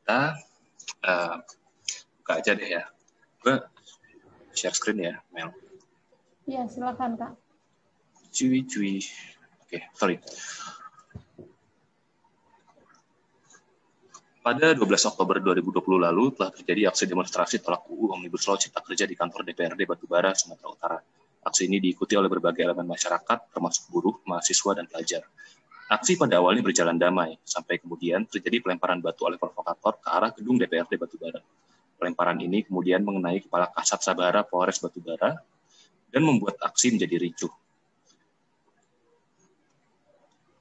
kita buka aja deh ya. Gue share screen ya, Mel. Iya, silakan Kak. Cuy. Oke, sorry. Pada 12 Oktober 2020 lalu telah terjadi aksi demonstrasi tolak UU Omnibus Law Cipta Kerja di kantor DPRD Batubara, Sumatera Utara. Aksi ini diikuti oleh berbagai elemen masyarakat, termasuk buruh, mahasiswa, dan pelajar. Aksi pada awalnya berjalan damai, sampai kemudian terjadi pelemparan batu oleh provokator ke arah gedung DPRD Batubara. Pelemparan ini kemudian mengenai Kepala Kasat Sabara Polres Batubara dan membuat aksi menjadi ricuh.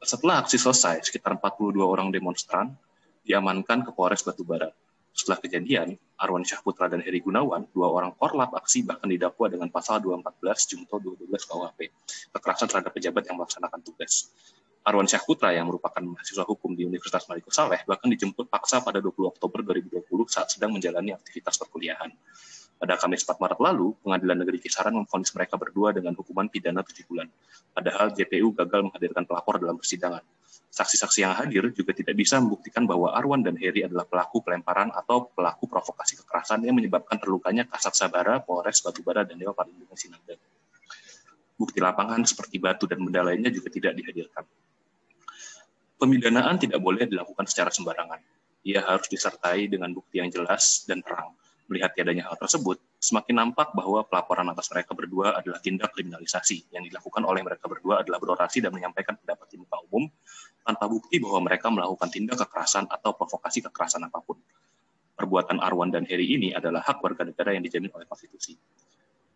Setelah aksi selesai, sekitar 42 orang demonstran diamankan ke Polres Batubara. Setelah kejadian, Arwan Syahputra dan Heri Gunawan, 2 orang korlap aksi bahkan didakwa dengan pasal 214 Junto 12 KUHP, kekerasan terhadap pejabat yang melaksanakan tugas. Arwan Syahputra yang merupakan mahasiswa hukum di Universitas Malik Saleh bahkan dijemput paksa pada 20 Oktober 2020 saat sedang menjalani aktivitas perkuliahan. Pada Kamis 4 Maret lalu, Pengadilan Negeri Kisaran memvonis mereka berdua dengan hukuman pidana 7 bulan. Padahal JPU gagal menghadirkan pelapor dalam persidangan. Saksi-saksi yang hadir juga tidak bisa membuktikan bahwa Arwan dan Heri adalah pelaku pelemparan atau pelaku provokasi kekerasan yang menyebabkan terlukanya Kasat Sabara, Polres Batubara, dan Dewa Perlindungan Sinanda. Bukti lapangan seperti batu dan benda lainnya juga tidak dihadirkan. Pemidanaan tidak boleh dilakukan secara sembarangan. Ia harus disertai dengan bukti yang jelas dan terang. Melihat tiadanya hal tersebut, semakin nampak bahwa pelaporan atas mereka berdua adalah tindak kriminalisasi. Yang dilakukan oleh mereka berdua adalah berorasi dan menyampaikan pendapat di muka umum tanpa bukti bahwa mereka melakukan tindak kekerasan atau provokasi kekerasan apapun. Perbuatan Arwan dan Heri ini adalah hak warga negara yang dijamin oleh konstitusi.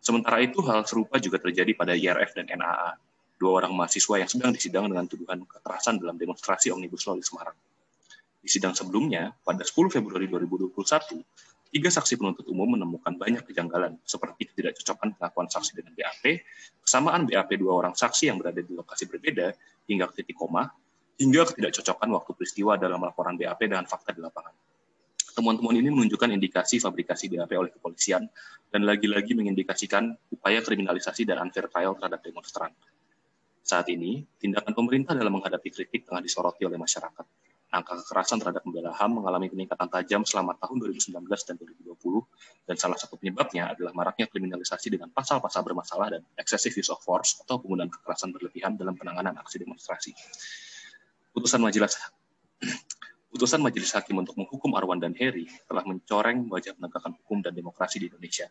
Sementara itu, hal serupa juga terjadi pada IRF dan NAA, 2 orang mahasiswa yang sedang disidang dengan tuduhan kekerasan dalam demonstrasi Omnibus Law di Semarang. Di sidang sebelumnya, pada 10 Februari 2021, 3 saksi penuntut umum menemukan banyak kejanggalan, seperti ketidakcocokan pengakuan saksi dengan BAP, kesamaan BAP 2 orang saksi yang berada di lokasi berbeda, hingga ke titik koma, hingga ketidakcocokan waktu peristiwa dalam laporan BAP dengan fakta di lapangan. Temuan-temuan ini menunjukkan indikasi fabrikasi BAP oleh kepolisian, dan lagi-lagi mengindikasikan upaya kriminalisasi dan unfair trial terhadap demonstran. Saat ini, tindakan pemerintah dalam menghadapi kritik tengah disoroti oleh masyarakat. Angka kekerasan terhadap pembela HAM mengalami peningkatan tajam selama tahun 2019 dan 2020, dan salah satu penyebabnya adalah maraknya kriminalisasi dengan pasal-pasal bermasalah dan excessive use of force atau penggunaan kekerasan berlebihan dalam penanganan aksi demonstrasi. Putusan Majelis Hakim untuk menghukum Arwan dan Heri telah mencoreng wajah penegakan hukum dan demokrasi di Indonesia.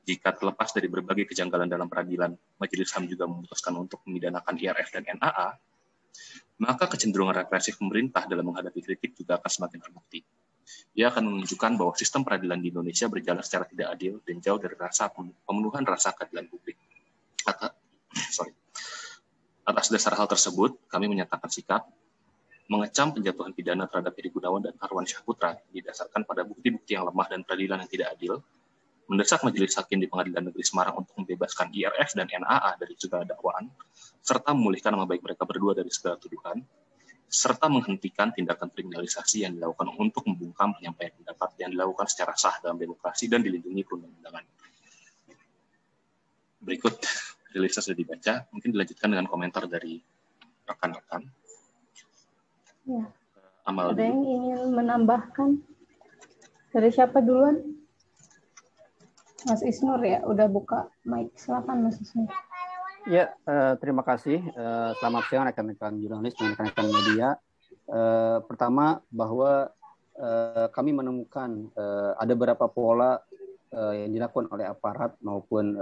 Jika terlepas dari berbagai kejanggalan dalam peradilan, Majelis HAM juga memutuskan untuk memidanakan IRF dan NAA, maka kecenderungan represif pemerintah dalam menghadapi kritik juga akan semakin terbukti. Ia akan menunjukkan bahwa sistem peradilan di Indonesia berjalan secara tidak adil dan jauh dari pemenuhan rasa keadilan publik. Atas dasar hal tersebut, kami menyatakan sikap mengecam penjatuhan pidana terhadap Heri Gunawan dan Arwan Syahputra didasarkan pada bukti-bukti yang lemah dan peradilan yang tidak adil, mendesak Majelis Hakim di Pengadilan Negeri Semarang untuk membebaskan IRF dan NAA dari segala dakwaan, serta memulihkan nama baik mereka berdua dari segala tuduhan, serta menghentikan tindakan kriminalisasi yang dilakukan untuk membungkam penyampaian pendapat yang dilakukan secara sah dalam demokrasi dan dilindungi perundang-undangan. Berikut rilisnya sudah dibaca, mungkin dilanjutkan dengan komentar dari rekan-rekan. Ya. Amal Ada dulu. yang ingin menambahkan? Dari siapa duluan? Mas Isnur ya, udah buka mic. Silakan Mas Isnur. Ya, terima kasih. Selamat siang rekan-rekan jurnalis dan rekan-rekan media. Pertama, bahwa kami menemukan ada beberapa pola yang dilakukan oleh aparat maupun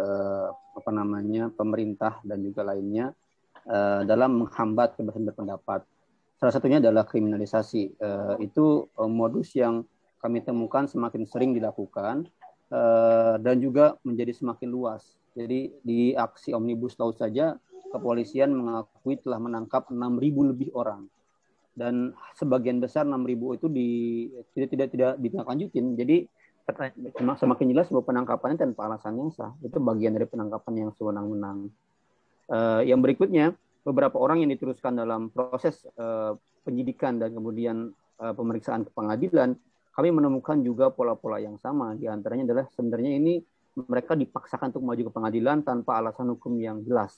pemerintah dan juga lainnya dalam menghambat kebebasan berpendapat. Salah satunya adalah kriminalisasi. Itu modus yang kami temukan semakin sering dilakukan dan juga menjadi semakin luas. Jadi di aksi Omnibus Law saja kepolisian mengakui telah menangkap 6.000 lebih orang. Dan sebagian besar 6.000 itu tidak ditindaklanjutin. Jadi semakin jelas bahwa penangkapannya tanpa alasan yang sah. Itu bagian dari penangkapan yang sewenang-wenang. Yang berikutnya, beberapa orang yang diteruskan dalam proses penyidikan dan kemudian pemeriksaan ke pengadilan, kami menemukan juga pola-pola yang sama. Di antaranya adalah sebenarnya ini mereka dipaksakan untuk maju ke pengadilan tanpa alasan hukum yang jelas.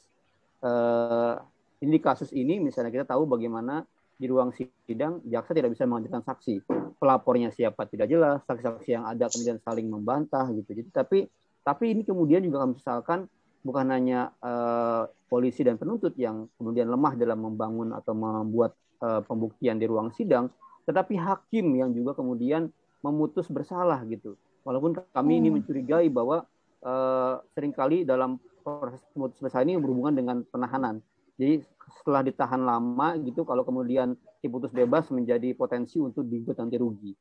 Ini di kasus ini misalnya kita tahu bagaimana di ruang sidang jaksa tidak bisa menghadirkan saksi, pelapornya siapa tidak jelas, saksi-saksi yang ada kemudian saling membantah gitu. Jadi tapi ini kemudian juga kami sesalkan bukan hanya polisi dan penuntut yang kemudian lemah dalam membangun atau membuat pembuktian di ruang sidang, tetapi hakim yang juga kemudian memutus bersalah gitu. Walaupun kami ini mencurigai bahwa seringkali dalam proses pemutus bersalah ini berhubungan dengan penahanan. Jadi setelah ditahan lama gitu, kalau kemudian diputus bebas menjadi potensi untuk digugat ganti rugi.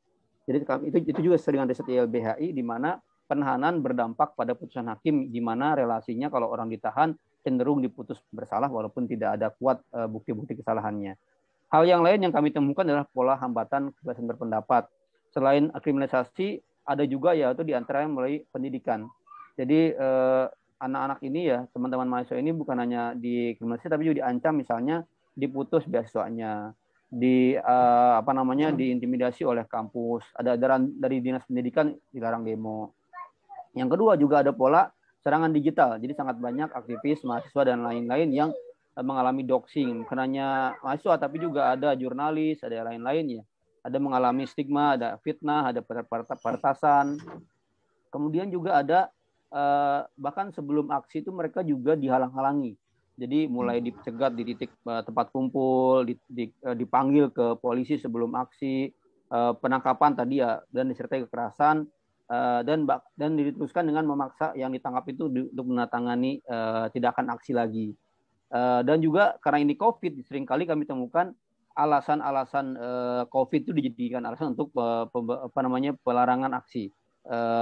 Jadi itu juga sering ada riset YLBHI di mana penahanan berdampak pada putusan hakim, di mana relasinya kalau orang ditahan cenderung diputus bersalah walaupun tidak ada kuat bukti-bukti kesalahannya. Hal yang lain yang kami temukan adalah pola hambatan kebebasan berpendapat. Selain kriminalisasi, ada juga yaitu diantaranya melalui pendidikan. Jadi anak-anak ini ya, teman-teman mahasiswa ini bukan hanya dikriminalisasi tapi juga diancam, misalnya diputus beasiswanya, diintimidasi oleh kampus, ada edaran dari dinas pendidikan dilarang demo. Yang kedua juga ada pola serangan digital. Jadi sangat banyak aktivis, mahasiswa dan lain-lain yang mengalami doxing. Bukan hanya mahasiswa tapi juga ada jurnalis, ada yang lain-lain ya. Ada mengalami stigma, ada fitnah, ada peretasan. Kemudian juga ada bahkan sebelum aksi itu mereka juga dihalang-halangi. Jadi mulai dicegat di titik tempat kumpul, dipanggil ke polisi sebelum aksi, penangkapan tadi ya, dan disertai kekerasan, dan diteruskan dengan memaksa yang ditangkap itu untuk menandatangani tindakan aksi lagi. Dan juga karena ini COVID, seringkali kami temukan alasan-alasan COVID itu dijadikan alasan untuk pelarangan aksi.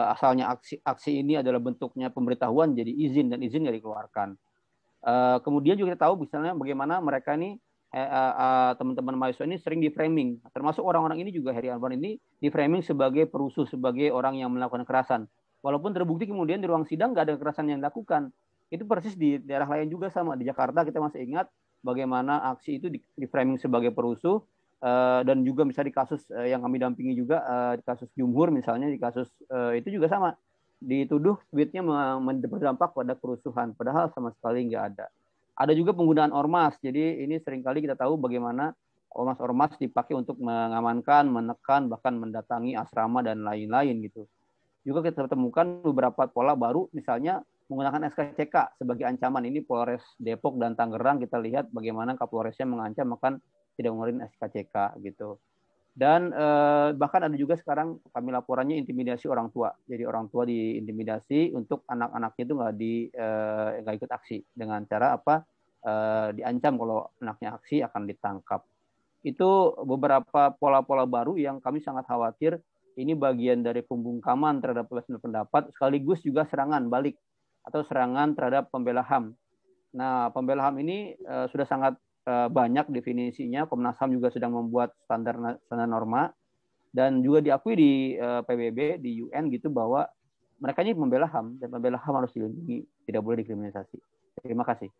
Asalnya aksi ini adalah bentuknya pemberitahuan, jadi izin, dan izin nggak dikeluarkan. Kemudian juga kita tahu misalnya bagaimana mereka ini teman-teman mahasiswa ini sering di-framing, termasuk orang-orang ini juga, Heri Anwar ini di-framing sebagai perusuh, sebagai orang yang melakukan kekerasan. Walaupun terbukti kemudian di ruang sidang nggak ada kekerasan yang dilakukan. Itu persis di daerah lain juga sama. Di Jakarta kita masih ingat bagaimana aksi itu di-framing sebagai perusuh, dan juga misalnya di kasus yang kami dampingi juga, di kasus Jumhur misalnya, di kasus itu juga sama. Dituduh tweetnya berdampak pada kerusuhan, padahal sama sekali nggak ada. Ada juga penggunaan ormas. Jadi ini seringkali kita tahu bagaimana ormas-ormas dipakai untuk mengamankan, menekan, bahkan mendatangi asrama dan lain-lain gitu. Juga kita temukan beberapa pola baru, misalnya menggunakan SKCK sebagai ancaman. Ini Polres Depok dan Tangerang, kita lihat bagaimana Kapolresnya mengancam akan tidak mengeluarkan SKCK gitu. Dan bahkan ada juga sekarang kami laporannya intimidasi orang tua. Jadi orang tua diintimidasi untuk anak-anaknya itu nggak ikut aksi, dengan cara apa? Diancam kalau anaknya aksi akan ditangkap. Itu beberapa pola-pola baru yang kami sangat khawatir. Ini bagian dari pembungkaman terhadap kebebasan berpendapat, sekaligus juga serangan balik atau serangan terhadap pembela HAM. Nah, pembela HAM ini sudah sangat banyak definisinya. Komnas HAM juga sedang membuat standar norma, dan juga diakui di PBB, di UN gitu, bahwa mereka ini pembela HAM, dan pembela HAM harus dilindungi, tidak boleh dikriminalisasi. Terima kasih.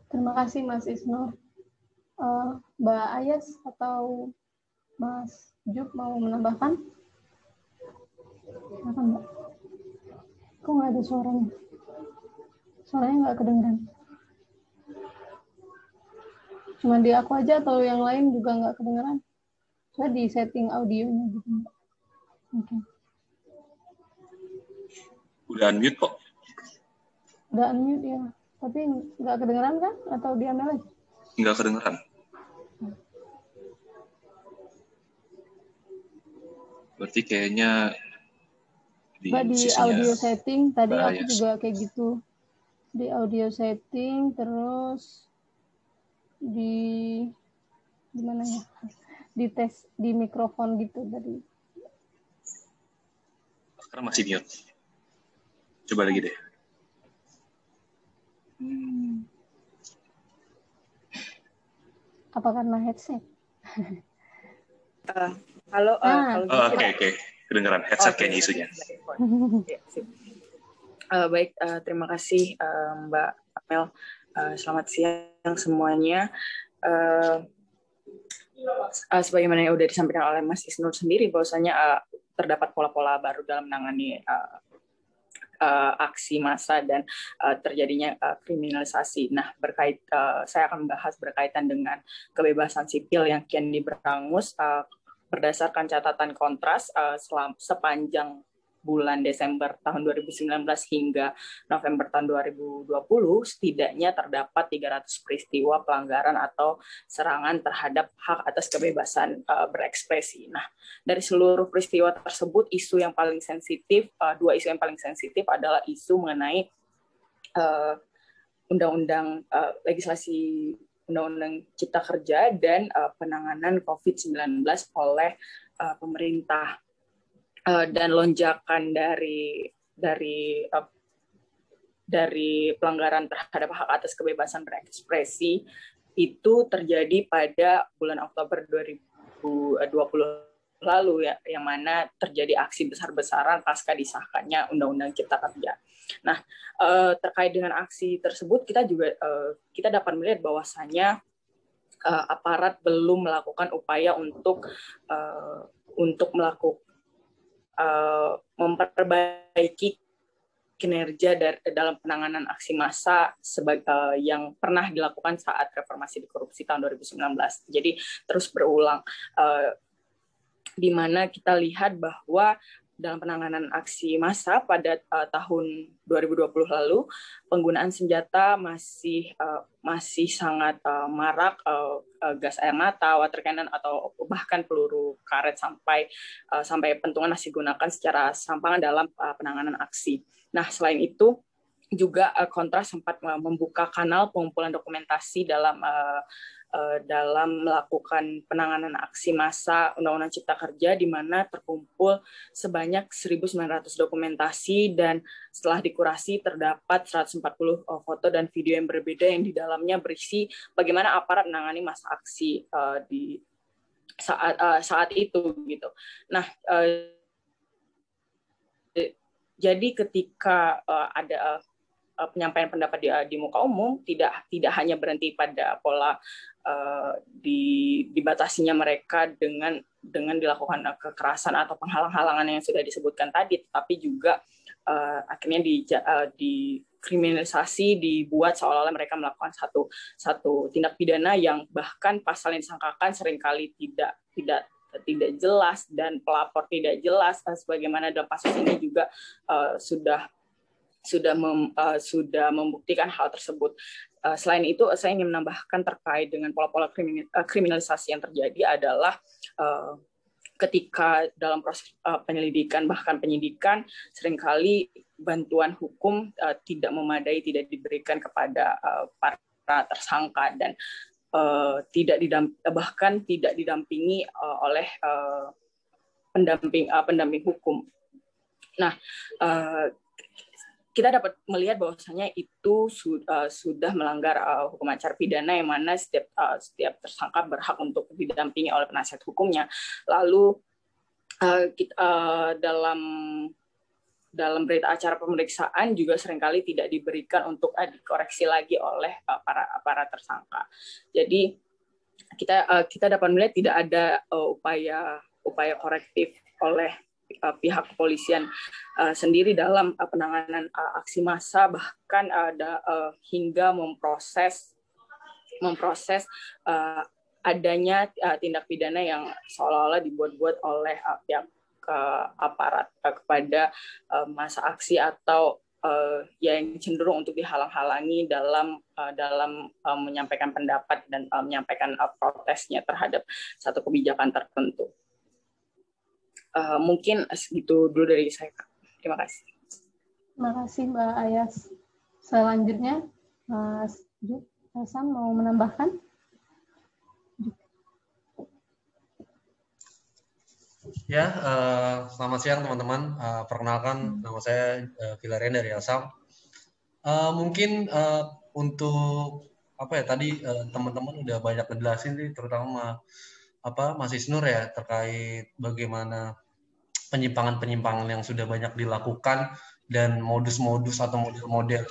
Terima kasih Mas Isnur. Mbak Ayas atau Mas Juk mau menambahkan? Apa Mbak? Kok nggak ada suaranya? Suaranya nggak kedengeran. Cuma di aku aja atau yang lain juga nggak kedengeran? Saya di setting audionya gitu. Oke. Udah unmute kok. Udah unmute ya. Tapi nggak kedengeran kan? Atau diambil aja? Nggak kedengeran. Berarti kayaknya di audio setting tadi aku bias. juga kayak gitu. Di audio setting, terus di mana ya? Di tes di mikrofon gitu tadi. Sekarang masih mute. Coba lagi deh. Apa karena headset? Halo. Oke. Kedengeran headset kayaknya isunya. Baik, terima kasih Mbak Amel. Selamat siang semuanya. Sebagaimana yang sudah disampaikan oleh Mas Isnur sendiri, bahwasanya terdapat pola-pola baru dalam menangani aksi massa dan terjadinya kriminalisasi. Nah, saya akan membahas berkaitan dengan kebebasan sipil yang kian diberangus berdasarkan catatan Kontras sepanjang bulan Desember tahun 2019 hingga November tahun 2020, setidaknya terdapat 300 peristiwa pelanggaran atau serangan terhadap hak atas kebebasan berekspresi. Nah, dari seluruh peristiwa tersebut, dua isu yang paling sensitif adalah isu mengenai legislasi Undang-Undang Cipta Kerja dan penanganan COVID-19 oleh pemerintah. Dan lonjakan dari pelanggaran terhadap hak atas kebebasan berekspresi itu terjadi pada bulan Oktober 2020 lalu, ya, yang mana terjadi aksi besar-besaran pasca disahkannya Undang-Undang Cipta Kerja. Nah, terkait dengan aksi tersebut kita dapat melihat bahwasannya aparat belum melakukan upaya untuk memperbaiki kinerja dalam penanganan aksi massa yang pernah dilakukan saat reformasi di korupsi tahun 2019. Jadi terus berulang, di mana kita lihat bahwa dalam penanganan aksi massa pada tahun 2020 lalu, penggunaan senjata masih sangat marak, gas air mata, water cannon, atau bahkan peluru karet sampai pentungan masih digunakan secara serampangan dalam penanganan aksi. Nah, selain itu juga Kontras sempat membuka kanal pengumpulan dokumentasi dalam melakukan penanganan aksi massa Undang-Undang Cipta Kerja, di mana terkumpul sebanyak 1.900 dokumentasi, dan setelah dikurasi terdapat 140 foto dan video yang berbeda yang di dalamnya berisi bagaimana aparat menangani masa aksi di saat itu gitu. Nah, jadi ketika ada penyampaian pendapat di muka umum, tidak hanya berhenti pada pola dibatasinya mereka dengan dilakukan kekerasan atau penghalang-halangan yang sudah disebutkan tadi, tetapi juga akhirnya dikriminalisasi, dibuat seolah-olah mereka melakukan satu tindak pidana yang bahkan pasal yang disangkakan seringkali tidak jelas dan pelapor tidak jelas, sebagaimana dalam kasus ini juga sudah membuktikan hal tersebut. Selain itu, saya ingin menambahkan terkait dengan pola-pola kriminalisasi yang terjadi adalah ketika dalam proses penyelidikan, bahkan penyidikan, seringkali bantuan hukum tidak memadai, tidak diberikan kepada para tersangka, dan bahkan tidak didampingi oleh pendamping hukum. Nah, kita dapat melihat bahwasanya itu sudah melanggar hukum acara pidana, yang mana setiap tersangka berhak untuk didampingi oleh penasihat hukumnya. Lalu dalam berita acara pemeriksaan juga seringkali tidak diberikan untuk dikoreksi lagi oleh para tersangka. Jadi kita dapat melihat tidak ada upaya korektif oleh pihak kepolisian sendiri dalam penanganan aksi massa, bahkan ada hingga memproses adanya tindak pidana yang seolah-olah dibuat-buat oleh pihak aparat kepada massa aksi, atau yang cenderung untuk dihalang-halangi dalam menyampaikan pendapat dan menyampaikan protesnya terhadap satu kebijakan tertentu. Mungkin segitu dulu dari saya, Kak. Terima kasih. Terima kasih, Mbak Ayas. Selanjutnya, Mas Hasan mau menambahkan? Ya, selamat siang teman-teman. Perkenalkan, nama saya Vilarian dari Elsam. Mungkin untuk tadi teman-teman udah banyak ngejelasin sih, terutama Mas Isnur ya, terkait bagaimana penyimpangan-penyimpangan yang sudah banyak dilakukan dan modus-modus atau model-model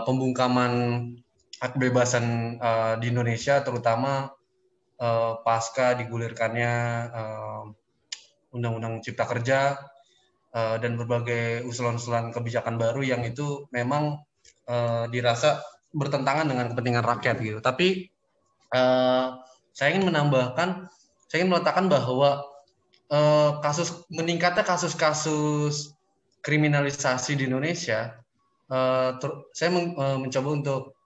pembungkaman hak kebebasan di Indonesia, terutama pasca digulirkannya Undang-Undang Cipta Kerja, dan berbagai usulan-usulan kebijakan baru yang itu memang dirasa bertentangan dengan kepentingan rakyat gitu. Tapi saya ingin meletakkan bahwa meningkatnya kasus-kasus kriminalisasi di Indonesia, saya mencoba untuk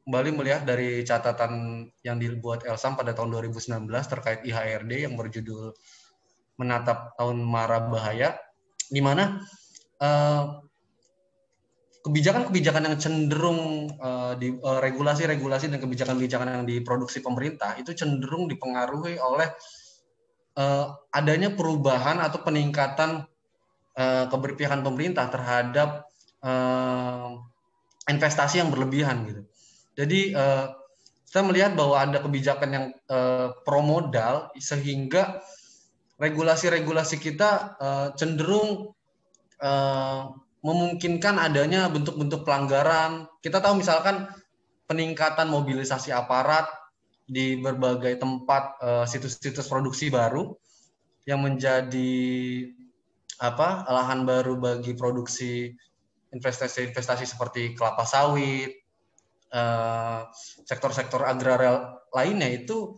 kembali melihat dari catatan yang dibuat Elsam pada tahun 2019 terkait IHRD yang berjudul Menatap Tahun Mara Bahaya, di mana kebijakan-kebijakan yang cenderung regulasi-regulasi dan kebijakan-kebijakan yang diproduksi pemerintah itu cenderung dipengaruhi oleh adanya perubahan atau peningkatan keberpihakan pemerintah terhadap investasi yang berlebihan gitu. Jadi saya melihat bahwa ada kebijakan yang pro modal sehingga regulasi-regulasi kita cenderung memungkinkan adanya bentuk-bentuk pelanggaran. Kita tahu misalkan peningkatan mobilisasi aparat di berbagai tempat, situs-situs produksi baru yang menjadi lahan baru bagi produksi investasi seperti kelapa sawit, sektor-sektor agraria lainnya itu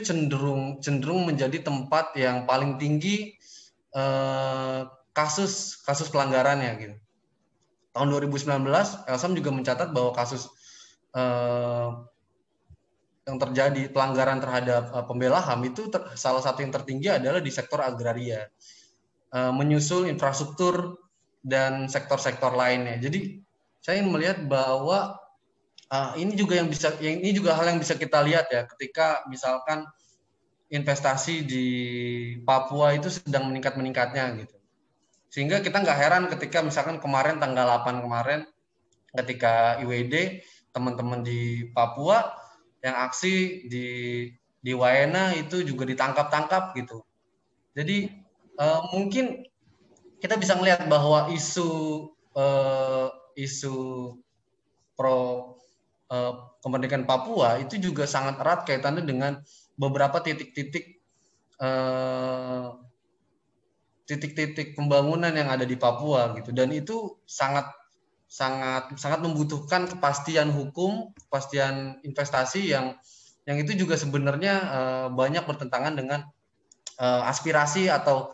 cenderung menjadi tempat yang paling tinggi kasus pelanggarannya gitu. Tahun 2019 Elsam juga mencatat bahwa kasus yang terjadi pelanggaran terhadap pembela HAM itu salah satu yang tertinggi adalah di sektor agraria, menyusul infrastruktur dan sektor-sektor lainnya. Jadi saya ingin melihat bahwa ini juga hal yang bisa kita lihat ya ketika misalkan investasi di Papua itu sedang meningkat-meningkatnya gitu. Sehingga kita nggak heran ketika misalkan kemarin tanggal 8 kemarin ketika IWD teman-teman di Papua yang aksi di Waena itu juga ditangkap gitu. Jadi mungkin kita bisa melihat bahwa isu pro kemerdekaan Papua itu juga sangat erat kaitannya dengan beberapa titik-titik pembangunan yang ada di Papua gitu, dan itu sangat membutuhkan kepastian hukum, kepastian investasi yang itu juga sebenarnya banyak bertentangan dengan aspirasi atau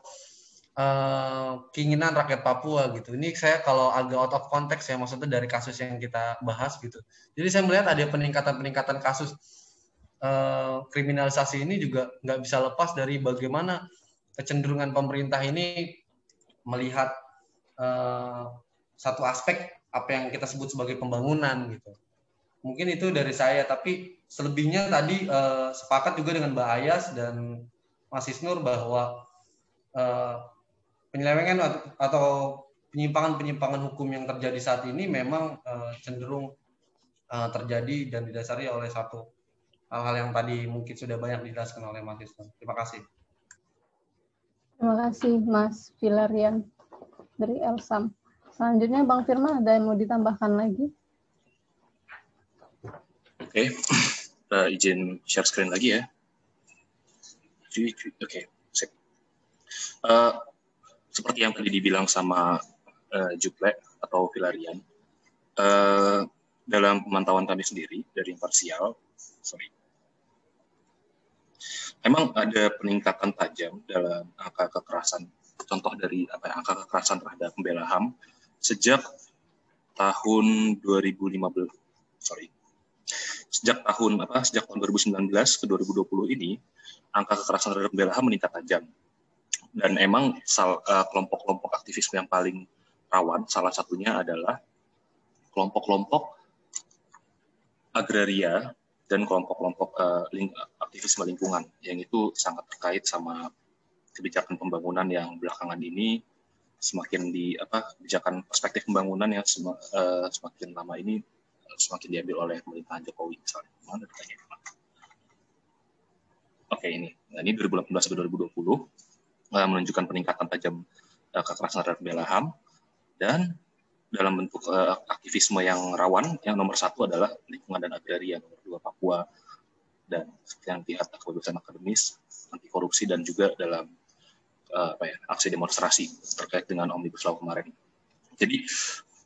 keinginan rakyat Papua gitu. Ini saya kalau agak out of context ya, maksudnya dari kasus yang kita bahas gitu. Jadi saya melihat ada peningkatan kasus kriminalisasi ini juga nggak bisa lepas dari bagaimana kecenderungan pemerintah ini melihat satu aspek apa yang kita sebut sebagai pembangunan gitu. Mungkin itu dari saya, tapi selebihnya tadi sepakat juga dengan Mbak Ayas dan Mas Isnur bahwa penyelewengan atau penyimpangan hukum yang terjadi saat ini memang cenderung terjadi dan didasari oleh satu hal-hal yang tadi mungkin sudah banyak dijelaskan oleh Mas Isnur. Terima kasih. Terima kasih Mas Filarian dari Elsam. Selanjutnya Bang Firman, ada yang mau ditambahkan lagi? Oke, izin share screen lagi ya. Oke, sip. Seperti yang tadi dibilang sama Juple atau Filarian, dalam pemantauan kami sendiri dari imparsial, memang ada peningkatan tajam dalam angka kekerasan. Contoh dari angka kekerasan terhadap pembela HAM sejak tahun 2019 ke 2020 ini, angka kekerasan terhadap pembela HAM meningkat tajam. Dan emang kelompok-kelompok aktivisme yang paling rawan, salah satunya adalah kelompok-kelompok agraria dan kelompok-kelompok aktivisme lingkungan, yang itu sangat terkait sama kebijakan pembangunan yang belakangan ini semakin kebijakan perspektif pembangunan yang semakin lama ini semakin diambil oleh pemerintahan Jokowi misalnya. Mana datanya? Oke, ini 2018 ke 2020 menunjukkan peningkatan tajam kekerasan terhadap pembela HAM, dan dalam bentuk aktivisme yang rawan, yang nomor 1 adalah lingkungan dan agraria, nomor 2 Papua, dan seperti yang lihat kebebasan akademis, anti korupsi, dan juga dalam aksi demonstrasi terkait dengan Omnibus Law kemarin. Jadi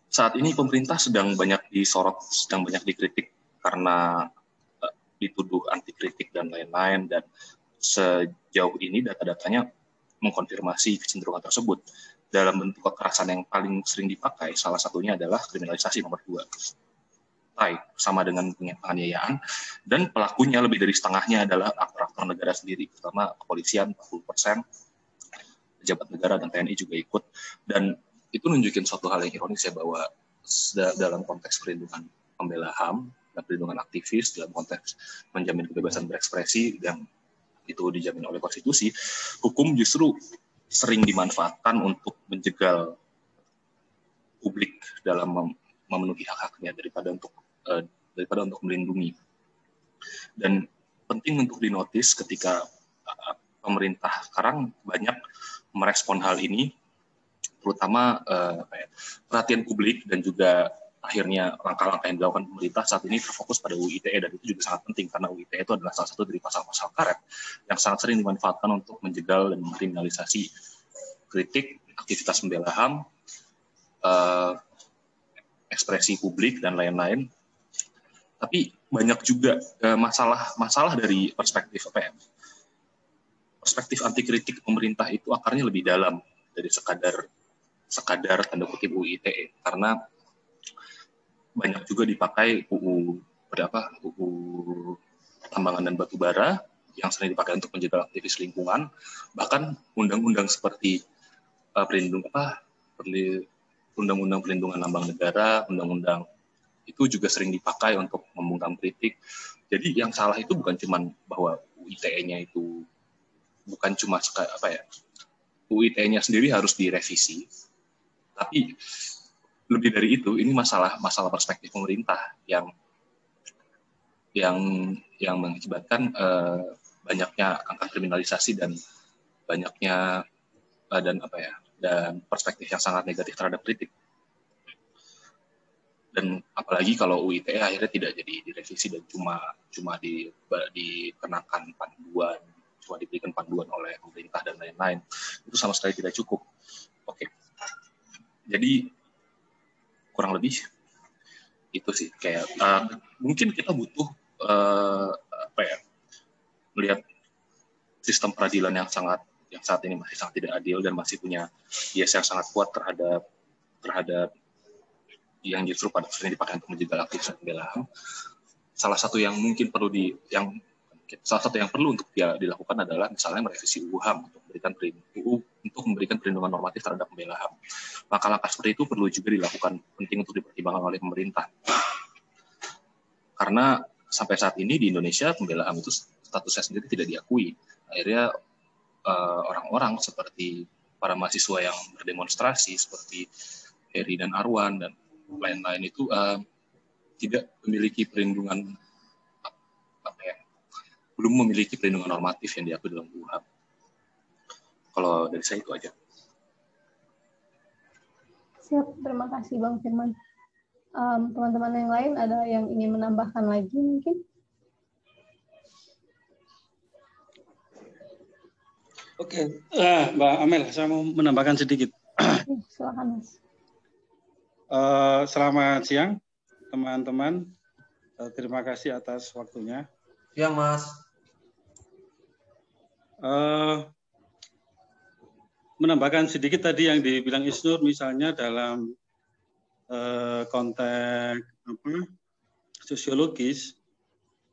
saat ini pemerintah sedang banyak disorot, sedang banyak dikritik karena dituduh anti kritik dan lain-lain, dan sejauh ini data-datanya mengkonfirmasi kecenderungan tersebut. Dalam bentuk kekerasan yang paling sering dipakai, salah satunya adalah kriminalisasi nomor 2. Sama dengan penganiayaan, dan pelakunya lebih dari setengahnya adalah aktor-aktor negara sendiri, terutama kepolisian 40%, pejabat negara dan TNI juga ikut. Dan itu nunjukin suatu hal yang ironis ya, bahwa dalam konteks perlindungan pembela HAM dan perlindungan aktivis, dalam konteks menjamin kebebasan berekspresi yang itu dijamin oleh konstitusi, hukum justru sering dimanfaatkan untuk menjegal publik dalam memenuhi hak-haknya daripada untuk melindungi. Dan penting untuk dinotis ketika pemerintah sekarang banyak merespon hal ini, terutama perhatian publik dan juga akhirnya langkah-langkah yang dilakukan pemerintah saat ini terfokus pada UU ITE, dan itu juga sangat penting karena UU ITE itu adalah salah satu dari pasal-pasal karet yang sangat sering dimanfaatkan untuk menjegal dan mengkriminalisasi kritik, aktivitas pembela HAM, ekspresi publik dan lain-lain. Tapi banyak juga masalah dari perspektif perspektif anti kritik pemerintah itu akarnya lebih dalam dari sekadar tanda kutip UU ITE, karena banyak juga dipakai UU tambangan dan batubara yang sering dipakai untuk menjegal aktivis lingkungan, bahkan undang-undang seperti undang-undang perlindungan lambang negara, undang-undang itu juga sering dipakai untuk membungkam kritik. Jadi yang salah itu bukan cuma bahwa UU ITE-nya itu bukan cuma UU ITE-nya sendiri harus direvisi, tapi lebih dari itu, ini masalah perspektif pemerintah yang mengakibatkan banyaknya angka kriminalisasi dan banyaknya dan perspektif yang sangat negatif terhadap kritik. Dan apalagi kalau UU ITE akhirnya tidak jadi direvisi dan cuma dikenakan panduan, cuma diberikan panduan oleh pemerintah dan lain-lain, itu sama sekali tidak cukup. Oke. Jadi kurang lebih itu sih, kayak mungkin kita butuh melihat sistem peradilan yang saat ini masih sangat tidak adil dan masih punya bias yang sangat kuat terhadap yang justru pada sering dipakai untuk menjegal aktivis pembela HAM. Salah satu yang perlu untuk dilakukan adalah misalnya merevisi UU HAM untuk memberikan perlindungan normatif terhadap pembela HAM. Langkah-langkah seperti itu perlu juga dilakukan, penting untuk dipertimbangkan oleh pemerintah. Karena sampai saat ini di Indonesia pembela HAM itu statusnya sendiri tidak diakui. Akhirnya orang-orang seperti para mahasiswa yang berdemonstrasi seperti Heri dan Arwan dan lain-lain itu tidak memiliki perlindungan belum memiliki perlindungan normatif yang diakui dalam UU HAM. Kalau dari saya itu aja. Siap, terima kasih Bang Firman. Teman-teman yang lain ada yang ingin menambahkan lagi mungkin? Oke, Mbak Amel, saya mau menambahkan sedikit. Silakan, Mas. Selamat siang, teman-teman. Terima kasih atas waktunya. Siang, Mas. Menambahkan sedikit tadi yang dibilang Isnur, misalnya dalam konteks sosiologis,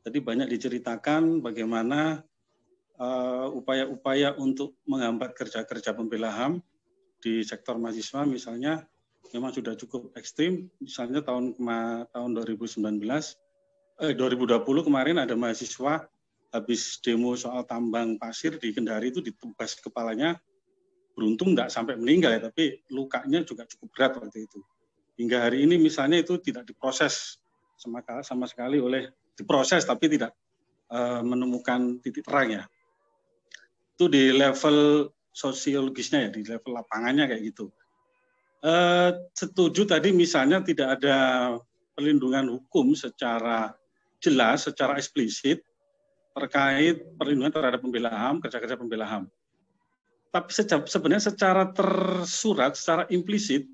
tadi banyak diceritakan bagaimana upaya-upaya untuk menghambat kerja-kerja pembela HAM di sektor mahasiswa misalnya memang sudah cukup ekstrim. Misalnya tahun 2020 kemarin ada mahasiswa habis demo soal tambang pasir di Kendari itu ditebas kepalanya, beruntung nggak sampai meninggal ya, tapi lukanya juga cukup berat waktu itu. Hingga hari ini misalnya itu tidak diproses sama sekali diproses tapi tidak menemukan titik terang ya. Itu di level sosiologisnya ya, di level lapangannya kayak gitu. Setuju tadi misalnya tidak ada perlindungan hukum secara jelas, secara eksplisit terkait perlindungan terhadap pembela HAM, kerja-kerja pembela HAM. tapi sebenarnya secara tersurat, secara implisit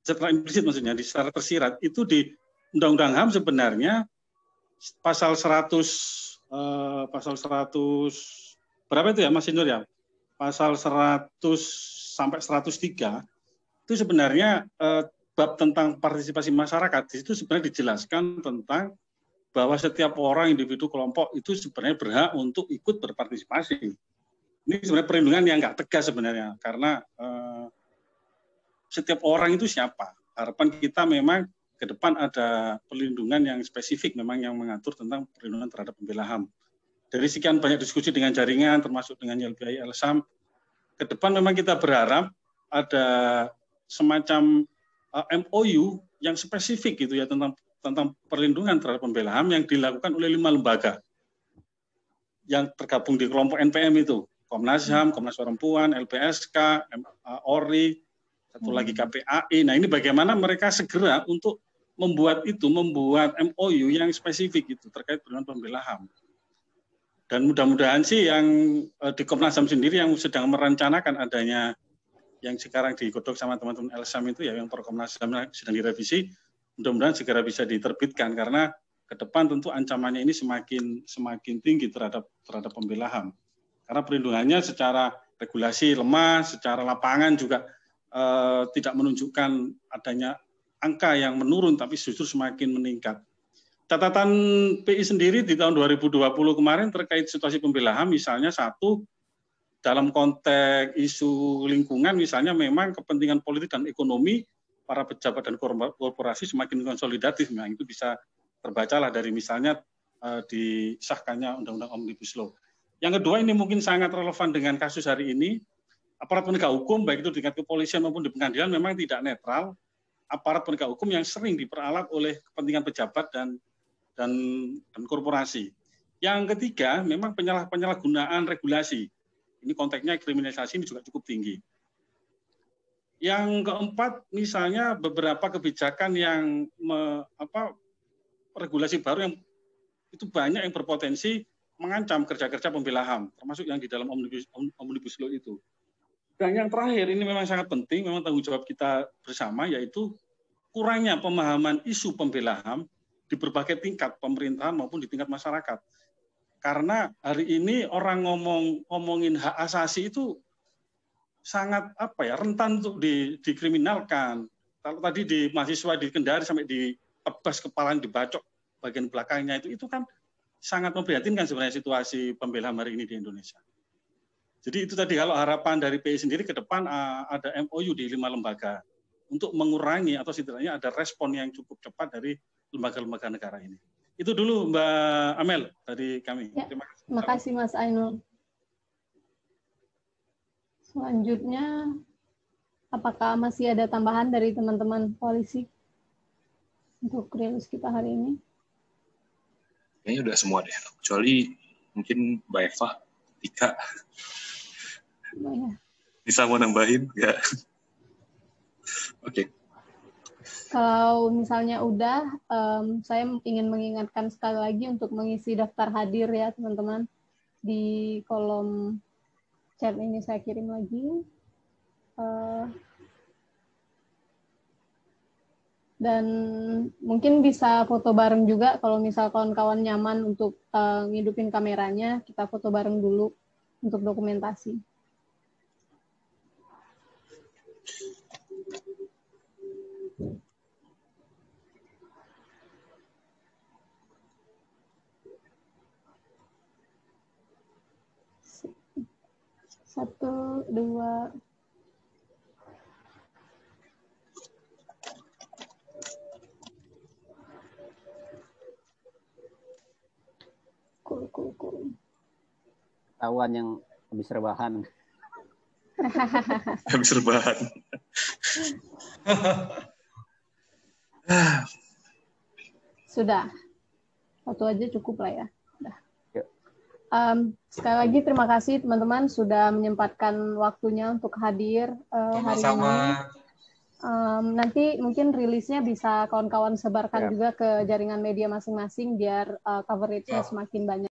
maksudnya, secara tersirat itu di Undang-Undang HAM sebenarnya pasal 100 berapa itu ya Mas Indur ya? Pasal 100 sampai 103 itu sebenarnya bab tentang partisipasi masyarakat itu sebenarnya dijelaskan tentang bahwa setiap orang, individu, kelompok itu sebenarnya berhak untuk ikut berpartisipasi. Ini sebenarnya perlindungan yang nggak tegas sebenarnya, karena setiap orang itu siapa. Harapan kita memang ke depan ada perlindungan yang spesifik memang yang mengatur tentang perlindungan terhadap pembela HAM. Dari sekian banyak diskusi dengan jaringan, termasuk dengan YLBI LSAM, ke depan memang kita berharap ada semacam MOU yang spesifik gitu ya tentang perlindungan terhadap pembela HAM yang dilakukan oleh 5 lembaga yang tergabung di kelompok NPM itu, Komnas HAM, Komnas Perempuan, LPSK, ORI, satu lagi KPAI. Nah, ini bagaimana mereka segera untuk membuat MOU yang spesifik itu terkait dengan pembela HAM. Dan mudah-mudahan sih yang di Komnas HAM sendiri yang sedang merencanakan adanya yang sekarang digodok sama teman-teman LSAM itu ya, yang Komnas HAM sedang direvisi, mudah-mudahan segera bisa diterbitkan karena ke depan tentu ancamannya ini semakin tinggi terhadap pembela HAM. Karena perlindungannya secara regulasi lemah, secara lapangan juga tidak menunjukkan adanya angka yang menurun, tapi justru semakin meningkat. Catatan PI sendiri di tahun 2020 kemarin terkait situasi pembela HAM, misalnya satu, dalam konteks isu lingkungan, misalnya memang kepentingan politik dan ekonomi para pejabat dan korporasi semakin konsolidatif. Nah, itu bisa terbacalah dari misalnya disahkannya Undang-Undang Omnibus Law. Yang kedua, ini mungkin sangat relevan dengan kasus hari ini. Aparat penegak hukum, baik itu di tingkat kepolisian maupun di pengadilan, memang tidak netral. Aparat penegak hukum yang sering diperalat oleh kepentingan pejabat dan korporasi. Yang ketiga, memang penyalahgunaan regulasi. Ini konteksnya kriminalisasi ini juga cukup tinggi. Yang keempat, misalnya beberapa kebijakan yang regulasi baru yang itu banyak yang berpotensi mengancam kerja-kerja pembela HAM, termasuk yang di dalam Omnibus Law itu. Dan yang terakhir, ini memang sangat penting, memang tanggung jawab kita bersama, yaitu kurangnya pemahaman isu pembela HAM di berbagai tingkat pemerintahan maupun di tingkat masyarakat. Karena hari ini orang ngomongin hak asasi itu sangat rentan untuk dikriminalkan. Kalau tadi di mahasiswa di Kendari sampai ditebas kepalanya, dibacok bagian belakangnya itu kan sangat memprihatinkan sebenarnya situasi pembela HAM hari ini di Indonesia. Jadi itu tadi, kalau harapan dari PI sendiri ke depan ada MOU di 5 lembaga untuk mengurangi atau setidaknya ada respon yang cukup cepat dari lembaga-lembaga negara ini. Itu dulu Mbak Amel dari kami. Ya, terima kasih Mas Ainul. Selanjutnya, apakah masih ada tambahan dari teman-teman koalisi untuk rilis kita hari ini? Kayaknya udah semua deh, kecuali mungkin Mbak Eva, Tika. Bisa mau nambahin nggak? Oke. Kalau misalnya udah, saya ingin mengingatkan sekali lagi untuk mengisi daftar hadir ya teman-teman. Di kolom chat ini saya kirim lagi. Dan mungkin bisa foto bareng juga kalau misal kawan-kawan nyaman untuk ngidupin kameranya, kita foto bareng dulu untuk dokumentasi. Satu, dua. Cool. Tawan yang habis rebahan. Habis rebahan. Sudah. Satu aja cukup lah ya. Sekali lagi terima kasih teman-teman sudah menyempatkan waktunya untuk hadir hari ini. Nanti mungkin rilisnya bisa kawan-kawan sebarkan juga ke jaringan media masing-masing biar coverage-nya semakin banyak.